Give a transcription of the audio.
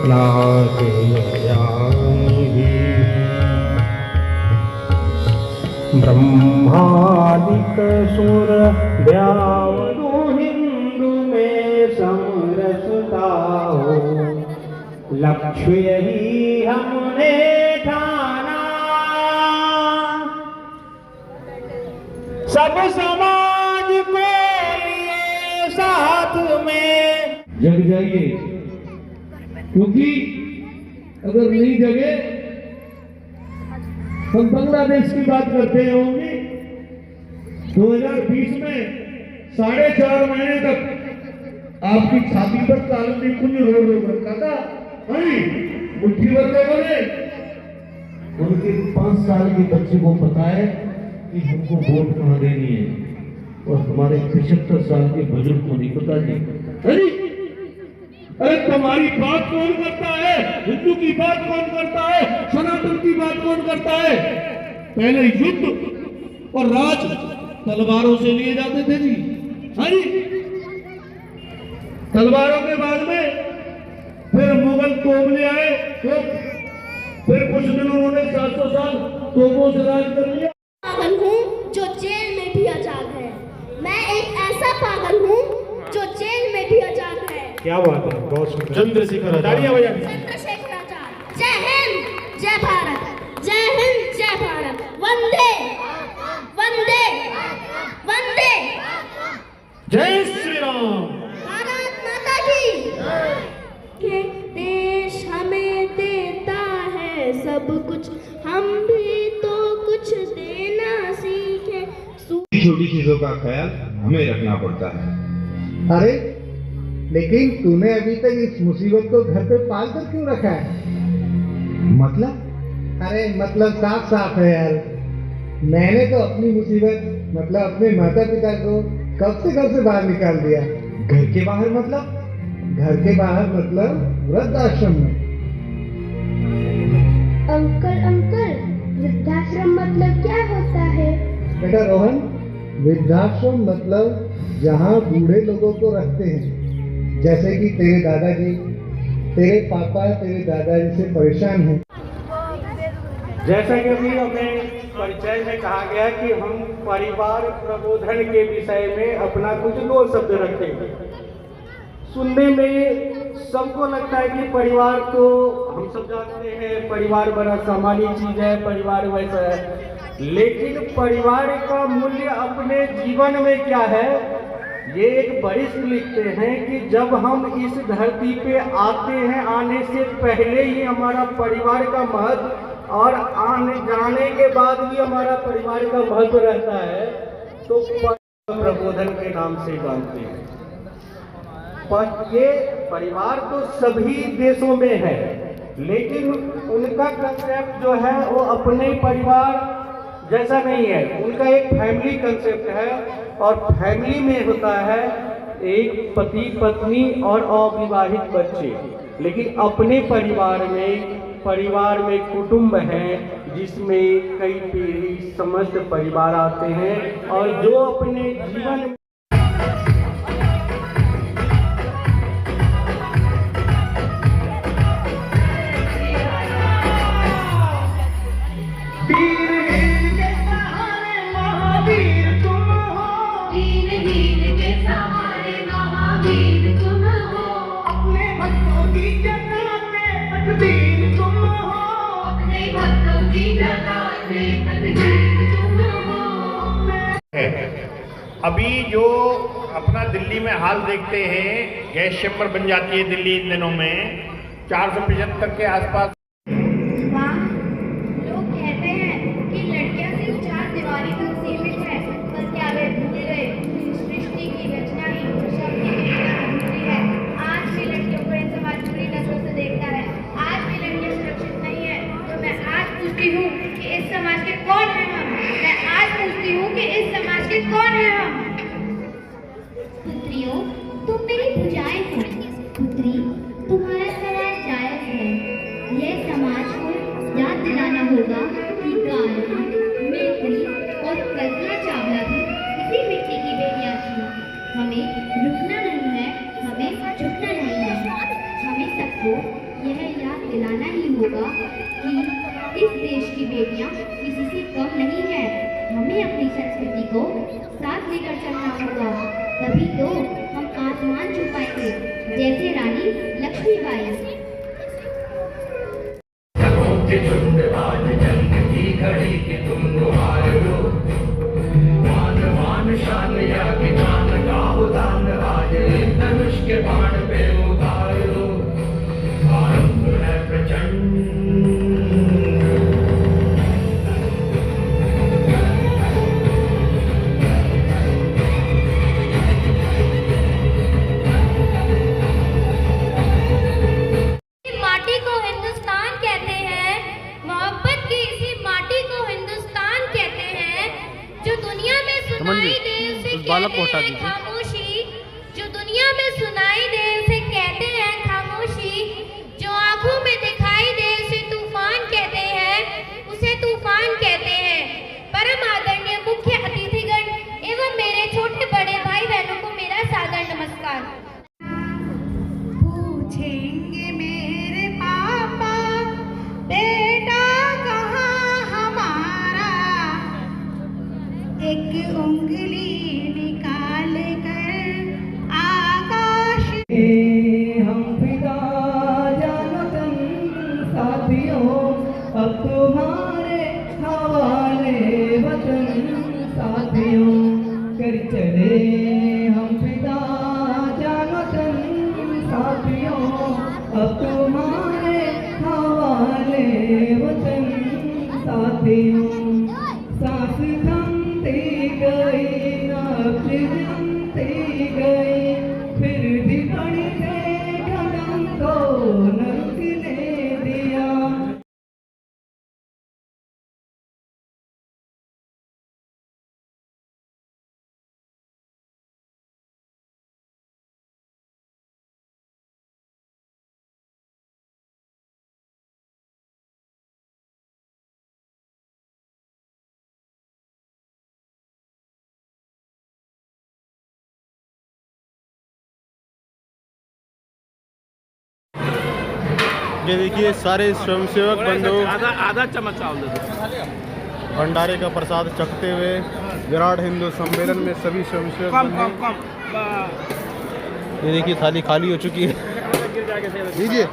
नाशयामि ब्रह्मादिक सुर द्यावरु हिंदु में समरसता हो, लक्ष्य यही हमने ठाना, सब समाज को लिए साथ में जग जाइए, क्योंकि अगर नहीं जगे हम बांग्लादेश की बात करते होंगे 2020 में 4.5 महीने तक आपकी छाती पर काली कुंज रोड रखा था, मुट्ठी भर लोगों ने। उनके 5 साल के बच्चे को पता है कि हमको वोट कहाँ देनी है, और हमारे 75 साल के बुजुर्ग को नहीं पता जी। अरे तुम्हारी बात कौन करता है? हिंदू की बात कौन करता है? सनातन की बात कौन करता है? पहले युद्ध और राज तलवारों से लिए जाते थे जी। तलवारों के बाद में फिर मुगल तोप ले आए, तो फिर कुछ दिन उन्होंने 700 साल तोपों से राज कर लिया। पागल हूँ जो जेल में भी आजाद है। मैं एक ऐसा पागल हूँ जो जेल में भी आजाद है। क्या बात है, बहुत सुंदर। चंद्रशेखर आजाद। चंद्रशेखर आजाद। जय हिंद, जय भारत। जय हिंद, जय भारत। वंदे वंदे वंदे। जय श्री राम। भारत माता की। के देश हमें देता है सब कुछ, हम भी तो कुछ देना सीखे। छोटी चीजों का ख्याल हमें रखना पड़ता है। अरे लेकिन तूने अभी तक इस मुसीबत को घर पे पाल कर क्यों रखा है? मतलब? अरे मतलब साफ साफ है यार। मैंने तो अपनी मुसीबत मतलब अपने माता पिता को कब से घर से बाहर निकाल दिया। घर के बाहर मतलब? घर के बाहर मतलब वृद्धाश्रम में। अंकल अंकल, वृद्धाश्रम मतलब क्या होता है? बेटा रोहन, वृद्धाश्रम मतलब जहाँ बूढ़े लोगों को रखते हैं, जैसे कि तेरे दादाजी, तेरे पापा तेरे दादाजी से परेशान हैं। जैसा कि अभी हमें परिचय में कहा गया कि हम परिवार प्रबोधन के विषय में अपना कुछ 2 शब्द रखेंगे। सुनने में सबको लगता है कि परिवार तो हम सब जानते हैं, परिवार बड़ा सामान्य चीज है, परिवार वैसा है, लेकिन परिवार का मूल्य अपने जीवन में क्या है, ये एक वरिष्ठ लिखते हैं कि जब हम इस धरती पे आते हैं, आने से पहले ही हमारा परिवार का महत्व और आने जाने के बाद भी हमारा परिवार का महत्व रहता है, तो प्रबोधन के नाम से जानते हैं। पर ये परिवार तो सभी देशों में है, लेकिन उनका कंसेप्ट जो है वो अपने परिवार जैसा नहीं है, उनका एक फैमिली कंसेप्ट है, और फैमिली में होता है एक पति पत्नी और अविवाहित बच्चे। लेकिन अपने परिवार में कुटुंब है, जिसमें कई पीढ़ी समस्त परिवार आते हैं, और जो अपने जीवन अभी जो अपना दिल्ली में हाल देखते हैं, गैस चैम्बर बन जाती है दिल्ली इन दिनों में 475 के आसपास। लोग कहते हैं कि लड़कियां सिर्फ 4 दीवारी तक सीमित है, पर क्या वे भूल गए सृष्टि की रचना ही सबके लिए अधूरी है। आज भी लड़कियों को इन समाज बुरी नजरों से देखता है, आज भी लड़कियां सुरक्षित नहीं है। तो मैं आज पूछती हूँ कि इस समाज के कौन है हम? मैं आज पूछती हूँ कि इस समाज के कौन है हम? पुत्रियों, तुम मेरी भुजाएं हो। पुत्री, तुम्हारा सवाल जायज है। यह समाज को याद दिलाना होगा कि गांधी, मैत्री और कल्पना चावला भी इसी मिट्टी की बेटियां थी। हमें रुकना नहीं है, हमें झुकना नहीं है। हमें सबको यह होगा कि इस देश की बेटियां किसी से कम नहीं है। हमें अपनी संस्कृति को साथ लेकर चलना होगा, तभी तो हम आसमान छू पाएंगे, जैसे रानी लक्ष्मीबाई। माटी को हिंदुस्तान कहते हैं, मोहब्बत की इसी माटी को हिंदुस्तान कहते हैं। जो दुनिया में सुनाई दे उसे कहते हैं खामोशी, जो दुनिया में सुनाई दे उसे कहते हैं खामोशी, जो आंखों में दिखाई दे उसे तूफान कहते हैं, उसे तूफान कहते हैं। परम आदरणीय मुख्य अतिथिगण एवं मेरे छोटे बड़े भाई बहनों को मेरा सादर नमस्कार। पूछेंगे मेरे पापा बेटा कहाँ हमारा, एक उंगली निकाल कर आकाश हम फिदा जानतन साथियों, अब तुम्हारे हवाले वतन साथियों, कर चले हम फिदा जानतन साथियों, अब तुम्हारे हवाले वतन साथियों। सांस थमती गई, नब्ज जमती गई, फिर भी बढ़ते कदम को न रुकने दिया। ये देखिए सारे स्वयंसेवक बंधु आधा चम्मच चावल दे दो। भंडारे का प्रसाद चखते हुए विराट हिंदू सम्मेलन में सभी स्वयंसेवक बंधु। ये देखिए थाली खाली हो चुकी है। लीजिए।